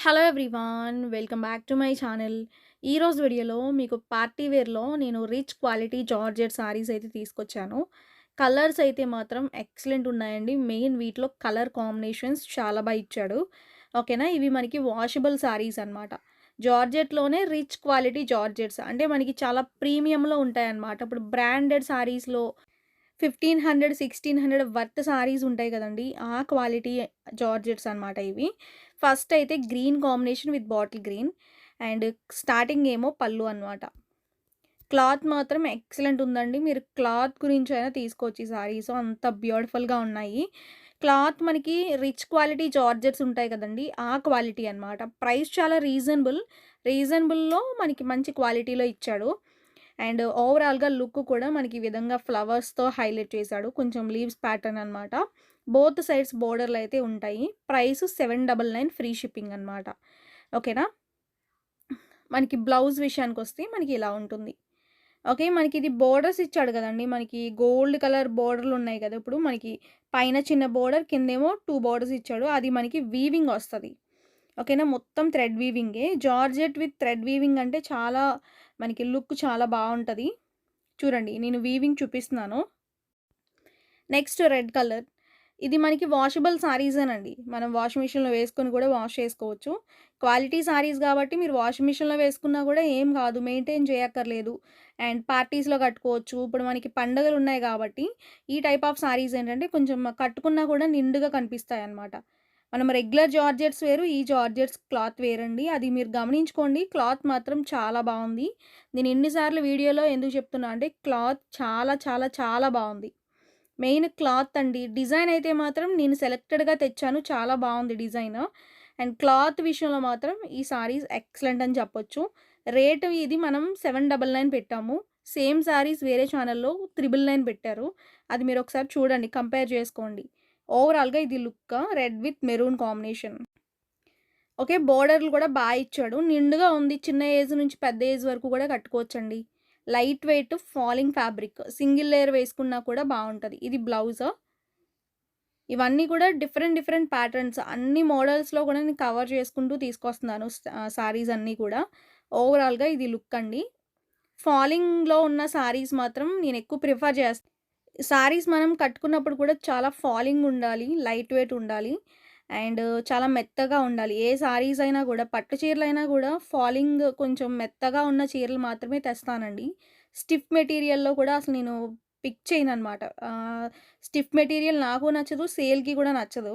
Hello everyone, welcome back to my channel. ఈరోజు వీడియోలో మీకు పార్టీ వేర్‌లో నేను రిచ్ క్వాలిటీ జార్జెట్ శారీస్ అయితే తీసుకొచ్చాను. కలర్స్ అయితే మాత్రం ఎక్సలెంట్ ఉన్నాయండి. మెయిన్ వీటిలో కలర్ కాంబినేషన్స్ చాలా ఇచ్చాడు. ఓకేనా. ఇవి మనకి వాషబుల్ శారీస్ అనమాట. జార్జెట్‌లోనే రిచ్ క్వాలిటీ జార్జెట్స్ అంటే మనకి చాలా ప్రీమియంలో ఉంటాయన్నమాట. ఇప్పుడు బ్రాండెడ్ శారీస్‌లో 1500, 1600 వర్త్ సారీస్ ఉంటాయి కదండీ! ఆ క్వాలిటీ జార్జెట్స్ అనమాట ఇవి. ఫస్ట్ అయితే green combination with bottle green and starting ఏమో పళ్ళు అనమాట. క్లాత్ మాత్రం ఎక్సలెంట్ ఉందండి. మీరు క్లాత్ గురించైనా తీసుకోవచ్చు ఈ సారీస్. అంత బ్యూటిఫుల్‌గా ఉన్నాయి. క్లాత్ మనకి రిచ్ క్వాలిటీ జార్జెట్స్ ఉంటాయి కదండీ! ఆ క్వాలిటీ అనమాట. ప్రైస్ చాలా రీజనబుల్‌లో మనకి మంచి క్వాలిటీలో ఇచ్చాడు. అండ్ ఓవరాల్‌గా లుక్ కూడా మనకి ఈ విధంగా ఫ్లవర్స్‌తో హైలైట్ చేశాడు. కొంచెం లీవ్స్ ప్యాటర్న్ అనమాట. బోత్ సైడ్స్ బోర్డర్‌లయితే ఉంటాయి. ప్రైస్ 799 ఫ్రీ షిప్పింగ్ అనమాట. ఓకేనా. మనకి బ్లౌజ్ విషయానికొస్తే మనకి ఇలా ఉంటుంది. ఓకే. మనకిది బోర్డర్స్ ఇచ్చాడు గదండీ! మనకి గోల్డ్ కలర్ బోర్డర్‌లున్నాయి గదా! ఇప్పుడు మనకి పైన చిన్న బోర్డర్, కిందేమో 2 బోర్డర్స్ ఇచ్చాడు. అది మనకి వీవింగ్ ఒస్తది. ఓకేనా. మొత్తం థ్రెడ్ వీవింగే. జార్జెట్ విత్ థ్రెడ్ వీవింగ్ అంటే చాలా మనకి లుక్ చాలా బావుంటది. చూడండి నేను వీవింగ్ చూపిస్తున్నాను. Next red colour. ఇది మనకి వాషబుల్ సారీసేనండి. మనం వాషింగ్ మిషన్‌లో వేసుకొని కూడా వాష్ చేసుకోవచ్చు. క్వాలిటీ సారీస్ గాబట్టి మీరు వాషింగ్ మిషన్‌లో వేసుకున్నా గూడా ఏం గాదు. మెయింటైన్ చేయక్కర్లేదు. అండ్ పార్టీస్‌లో కట్టుకోవచ్చు. ఇప్పుడు మనకి పండుగలున్నాయి గాబట్టి, ఈ టైప్ ఆఫ్ సారీస్ ఏంటంటే కొంచెం కట్టుకున్నా కూడా నిండుగా కనిపిస్తాయన్నమాట. మనం రెగ్యులర్ జార్జెట్స్ వేరు, ఈ జార్జెట్స్ క్లాత్ వేరండి. అది మీరు గమనించుకోండి. క్లాత్ మాత్రం చాలా బావుంది. నేను ఎన్ని సార్లు వీడియోలో ఎందుకు చెప్తున్నా అంటే క్లాత్ చాలా చాలా చాలా బావుంది. మెయిన్ క్లాత్ అండి. డిజైన్ అయితే మాత్రం నేను సెలెక్టెడ్‌గా తెచ్చాను. చాలా బావుంది డిజైను. అండ్ క్లాత్ విషయంలో మాత్రం ఈ సారీస్ ఎక్సలెంట్ అని చెప్పొచ్చు. రేట్ ఇది మనం 799 పెట్టాము. సేమ్ సారీస్ వేరే ఛానెల్‌లో 999 పెట్టారు. అది మీరొకసారి చూడండి. కంపేర్ చేసుకోండి. ఓవరాల్‌గా ఇది look red with maroon combination. Okay. బోర్డర్‌లు కూడా ఇచ్చాడు. నిండుగా ఉంది. చిన్న ఏజ్ నుంచి పెద్ద ఏజ్ వరకు కూడా కట్టుకోవచ్చండి. Light weight falling fabric. Single layer వేసుకున్నా కూడా బావుంటది. ఇది బ్లౌజు. ఇవన్నీ కూడా డిఫరెంట్ ప్యాటర్న్స్ అన్ని మోడల్స్‌లో కూడా నేను కవర్ చేసుకుంటూ తీసుకొస్తున్నాను సారీస్ అన్నీ కూడా. ఓవరాల్‌గా ఇది లుక్ అండి. ఫాలింగ్‌లో ఉన్న సారీస్ మాత్రం నేనెక్కువ ప్రిఫర్ చేస్తా. సారీస్ మనం కట్టుకున్నప్పుడు కూడా చాలా ఫాలింగ్ ఉండాలి. లైట్ వెయిట్ ఉండాలి. అండ్ చాలా మెత్తగా ఉండాలి. ఏ సారీస్ అయినా గూడా పట్టు చీరలైనా గూడా ఫాలింగ్ కొంచెం మెత్తగా ఉన్న చీరలు మాత్రమే తెస్తానండి. స్టిఫ్ మెటీరియల్‌లో కూడా అసలు నేను పిక్ చేయననమాట. స్టిఫ్ మెటీరియల్ నాకు నచ్చదు. సేల్‌కి కూడా నచ్చదు.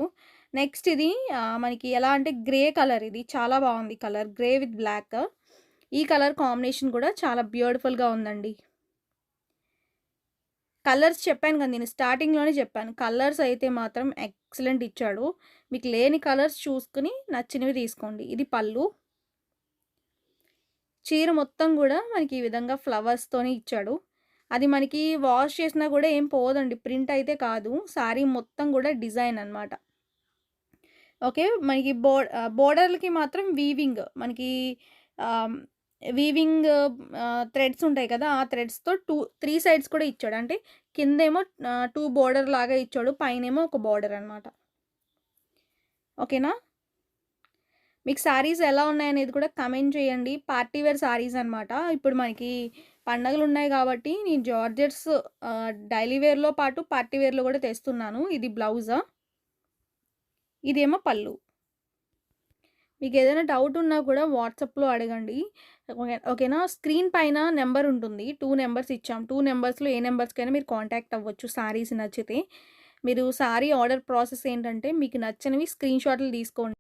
నెక్స్ట్ ఇది మనకి ఎలా అంటే గ్రే కలర్ ఇది. చాలా బావుంది కలర్. Grey with black. ఈ కలర్ కాంబినేషన్ కూడా చాలా బ్యూటిఫుల్‌గా ఉందండి. కలర్స్ చెప్పాను కదా! నేను స్టార్టింగ్‌లోనే చెప్పాను. కలర్స్ అయితే మాత్రం ఎక్సలెంట్ ఇచ్చాడు. మీకు లేని కలర్స్ చూసుకొని నచ్చినవి తీసుకోండి. ఇది పళ్ళు. చీర మొత్తం గూడా మనకి ఈ విధంగా ఫ్లవర్స్‌తోనే ఇచ్చాడు. అది మనకి వాష్ చేసినా గూడా ఏం పోదండి. ప్రింట్ అయితే కాదు. శారీ మొత్తం గూడా డిజైన్ అనమాట. ఓకే. మనకి బోర్డర్‌లకి మాత్రం వీవింగ్ మనకి ఆహ్, వీవింగ్ థ్రెడ్స్ ఉంటాయి కదా! ఆ థ్రెడ్స్‌తో 3 సైడ్స్ కూడా ఇచ్చాడు. అంటే కిందేమో 2 బోర్డర్ లాగా ఇచ్చాడు. పైనేమో ఒక బోర్డర్ అనమాట. ఓకేనా? మీకు శారీస్ ఎలా ఉన్నాయనేది కూడా కామెంట్ చేయండి. పార్టీ వేర్ శారీస్ అనమాట. ఇప్పుడు మనకి పండగలున్నాయి గాబట్టి నేను జార్జెట్స్ డైలీ వేర్‌లో పాటు పార్టీ వేర్‌లో గూడా తెస్తున్నాను. ఇది బ్లౌజు. ఇదేమో పళ్ళు. మీకేదైనా డౌట్ ఉన్నా కూడా వాట్సాప్‌లో అడగండి. ఓకేనా. స్క్రీన్ పైన నంబర్ ఉంటుంది. 2 నంబర్స్ ఇచ్చాం. 2 నంబర్స్‌లో ఏ నంబర్స్‌కైనా మీరు కాంటాక్ట్ అవ్వచ్చు సారీస్ నచ్చితే. మీరు సారీ ఆర్డర్ ప్రాసెస్ ఏంటంటే మీకు నచ్చినవి స్క్రీన్ షాట్లు తీసుకోండి.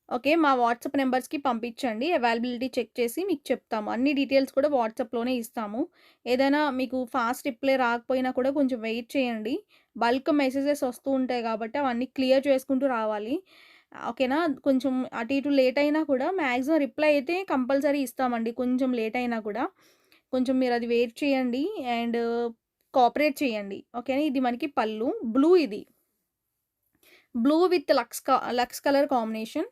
ఓకే. మా వాట్సాప్ నంబర్స్‌కి పంపించండి. అవైలబిలిటీ చెక్ చేసి మీకు చెప్తాము. అన్ని డీటెయిల్స్ కూడా వాట్సాప్‌లోనే ఇస్తాము. ఏదైనా మీకు ఫాస్ట్ రిప్లై రాకపోయినా కూడా కొంచెం వెయిట్ చేయండి. బల్క్ మెసేజెస్ వస్తూ ఉంటాయి కాబట్టి అవన్నీ క్లియర్ చేసుకుంటూ రావాలి. ఓకేనా. కొంచెం అటు ఇటు లేట్ అయినా కూడా మాక్సిమం రిప్లై అయితే కంపల్సరీ ఇస్తామండి. కొంచెం లేట్ అయినా కూడా. కొంచెం మీరది వెయిట్ చేయండి. అండ్ కోఆపరేట్ చేయండి. ఓకేనా. ఇది మనకి పళ్ళు. బ్లూ ఇది. బ్లూ విత్ లక్స్ కలర్ కాంబినేషన్.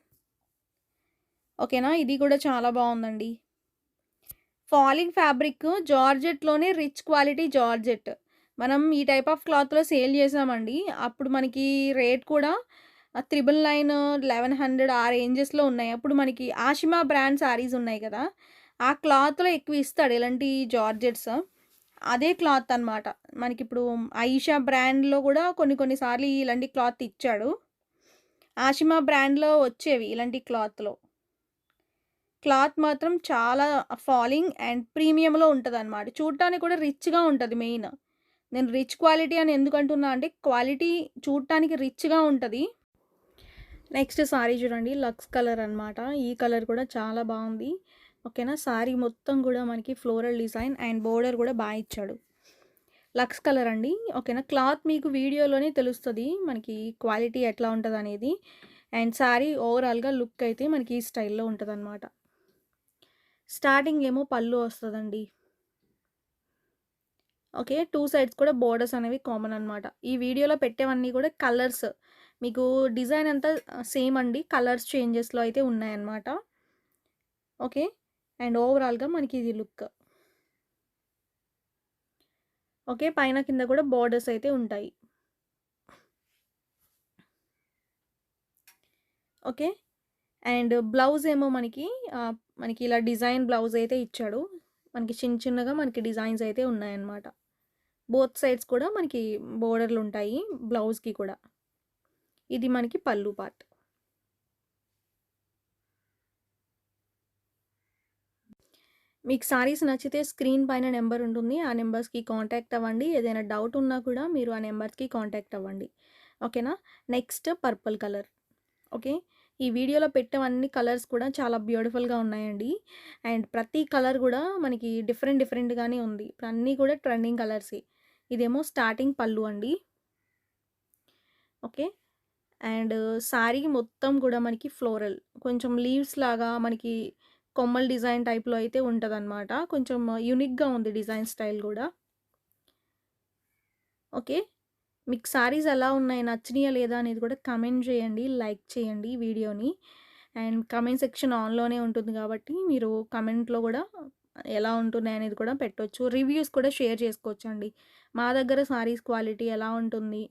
ఓకేనా. ఇది కూడా చాలా బావుందండి. ఫాలింగ్ ఫ్యాబ్రిక్ జార్జెట్‌లోనే రిచ్ క్వాలిటీ జార్జెట్. మనం ఈ టైప్ ఆఫ్ క్లాత్‌లో సేల్ చేసామండి. అప్పుడు మనకి రేట్ కూడా 999, 1100 ఆ రేంజెస్‌లో ఉన్నాయి. అప్పుడు మనకి ఆషిమా బ్రాండ్ శారీస్ ఉన్నాయి కదా! ఆ క్లాత్‌లో ఎక్కువ ఇస్తాడు ఇలాంటి జార్జెట్స్. అదే క్లాత్ అనమాట. మనకిప్పుడు ఆయిషా బ్రాండ్‌లో గూడా కొన్ని కొన్ని సార్లు ఇలాంటి క్లాత్ ఇచ్చాడు. ఆషిమా బ్రాండ్‌లో వచ్చేవి ఇలాంటి క్లాత్‌లో. క్లాత్ మాత్రం చాలా ఫాలింగ్ అండ్ ప్రీమియంలో ఉంటదనమాట. చూడటానికి కూడా రిచ్‌గా ఉంటది మెయిన్. నేను రిచ్ క్వాలిటీ అని ఎందుకంటున్నా అంటే క్వాలిటీ చూడటానికి రిచ్‌గా ఉంటది. నెక్స్ట్ సారీ చూడండి. లక్స్ కలర్ అనమాట. ఈ కలర్ కూడా చాలా బావుంది. ఓకేనా. సారీ మొత్తం గూడా మనకి ఫ్లోరల్ డిజైన్ అండ్ బోర్డర్ గూడా ఇచ్చాడు. లక్స్ కలర్ అండి. ఓకేనా. క్లాత్ మీకు వీడియోలోనే తెలుస్తది. మనకి క్వాలిటీ ఎట్లా ఉంటదనేది. అండ్ సారీ ఓవరాల్‌గా లుక్ అయితే మనకి ఈ స్టైల్‌లో ఉంటదనమాట. స్టార్టింగ్ ఏమో పళ్ళు వస్తదండి. ఓకే. 2 సైడ్స్ కూడా బోర్డర్స్ అనేవి కామన్ అనమాట. ఈ వీడియోలో పెట్టేవన్నీ కూడా కలర్స్. మీకు డిజైన్ అంతా సేమ్ అండి. కలర్స్ చేంజెస్‌లో అయితే ఉన్నాయన్నమాట. ఓకే. అండ్ ఓవరాల్‌గా మనకి ఇది లుక్. ఓకే. పైన కింద కూడా బోర్డర్స్ అయితే ఉంటాయి. ఓకే. అండ్ బ్లౌజ్ ఏమో మనకి ఇలా డిజైన్ బ్లౌజ్ అయితే ఇచ్చాడు. మనకి చిన్న చిన్నగా మనకి డిజైన్స్ అయితే ఉన్నాయన్నమాట. బోత్ సైడ్స్ కూడా మనకి బోర్డర్‌లుంటాయి బ్లౌజ్‌కి కూడా. ఇది మనకి పల్లు పార్ట్. మీకు సారీస్ నచ్చితే స్క్రీన్ పైన నెంబర్ ఉంటుంది. ఆ నెంబర్స్‌కి కాంటాక్ట్ అవ్వండి. ఏదైనా డౌట్ ఉన్నా కూడా మీరు ఆ నెంబర్స్‌కి కాంటాక్ట్ అవ్వండి. ఓకేనా. Next purple colour. ఓకే. ఈ వీడియోలో పెట్టేవన్నీ కలర్స్ కూడా చాలా బ్యూటిఫుల్‌గా ఉన్నాయండి. అండ్ ప్రతి కలర్ గూడా మనకి డిఫరెంట్ డిఫరెంట్‌గానే ఉంది. ఇప్పుడు అన్నీ కూడా ట్రెండింగ్ కలర్సే. ఇదేమో స్టార్టింగ్ పళ్ళు అండి. ఓకే. అండ్ సారీ మొత్తం కూడా మనకి ఫ్లోరల్. కొంచెం లీవ్స్ లాగా మనకి కొమ్మల డిజైన్ టైప్‌లో అయితే ఉంటదనమాట. కొంచెం యూనిక్‌గా ఉంది డిజైన్ స్టైల్ గూడా. ఓకే. మీకు సారీస్ ఎలా ఉన్నాయి? నచ్చినాయా లేదా? అనేది కూడా కమెంట్ చేయండి. లైక్ చేయండి వీడియోని. అండ్ కమెంట్ సెక్షన్ ఆన్‌లోనే ఉంటుంది కాబట్టి మీరు కమెంట్‌లో గూడా ఎలా ఉంటున్నాయనేది కూడా పెట్టొచ్చు. రివ్యూస్ కూడా షేర్ చేసుకోవచ్చండి. మా దగ్గర సారీస్ క్వాలిటీ ఎలా ఉంటుంది?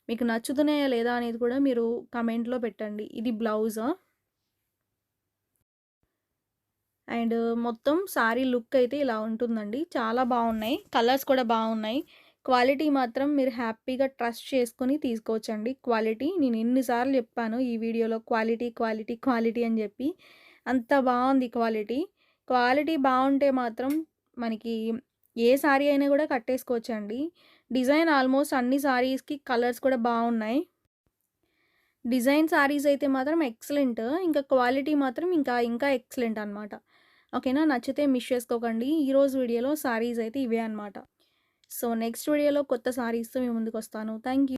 మీకు నచ్చుతున్నాయా లేదా? అనేది కూడా మీరు కమెంట్‌లో పెట్టండి. ఇది బ్లౌజా? అండ్ మొత్తం సారీ లుక్ అయితే ఇలా ఉంటుందండి. చాలా బావున్నాయి. కలర్స్ కూడా బావున్నాయి. క్వాలిటీ మాత్రం మీరు హ్యాపీగా ట్రస్ట్ చేసుకొని తీసుకోవచ్చండి. క్వాలిటీ నేను ఎన్ని సార్లు చెప్పాను ఈ వీడియోలో క్వాలిటీ, క్వాలిటీ, క్వాలిటీ అని చెప్పి. అంత బావుంది క్వాలిటీ. క్వాలిటీ బావుంటే మాత్రం మనకి ఏ సారీ అయినా కూడా కట్టేసుకోవచ్చండి. డిజైన్ ఆల్మోస్ట్ అన్ని సారీస్‌కి కలర్స్ కూడా బావున్నాయి. డిజైన్ సారీస్ అయితే మాత్రం ఎక్సలెంట్. ఇంకా క్వాలిటీ మాత్రం ఇంకా ఎక్సలెంట్ అనమాట. ఓకేనా. నచ్చితే మిస్ చేసుకోకండి. ఈరోజు వీడియోలో సారీస్ అయితే ఇవే అనమాట. సో, నెక్స్ట్ వీడియోలో కొత్త సారీస్‌తో మీ ముందుకొస్తాను. Thank you.